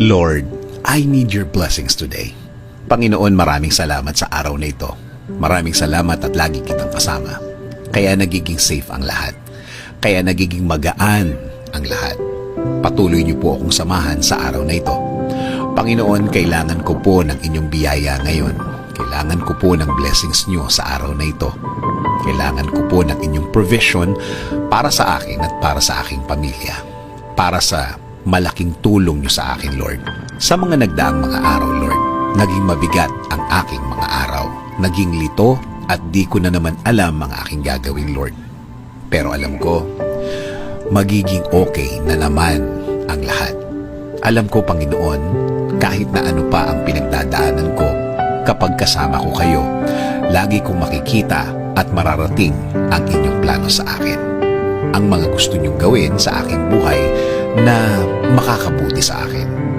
Lord, I need your blessings today. Panginoon, maraming salamat sa araw na ito. Maraming salamat at lagi kitang kasama. Kaya nagiging safe ang lahat. Kaya nagiging magaan ang lahat. Patuloy niyo po akong samahan sa araw na ito. Panginoon, kailangan ko po ng inyong biyaya ngayon. Kailangan ko po ng blessings niyo sa araw na ito. Kailangan ko po ng inyong provision para sa akin at para sa aking pamilya. Para sa malaking tulong niyo sa akin, Lord. Sa mga nagdaang mga araw, Lord, naging mabigat ang aking mga araw. Naging lito at di ko na naman alam ang aking gagawin, Lord. Pero alam ko, magiging okay na naman ang lahat. Alam ko, Panginoon, kahit na ano pa ang pinagdadaanan ko, kapag kasama ko kayo, lagi kong makikita at mararating ang inyong plano sa akin. Ang mga gusto niyong gawin sa aking buhay na makakabuti sa akin.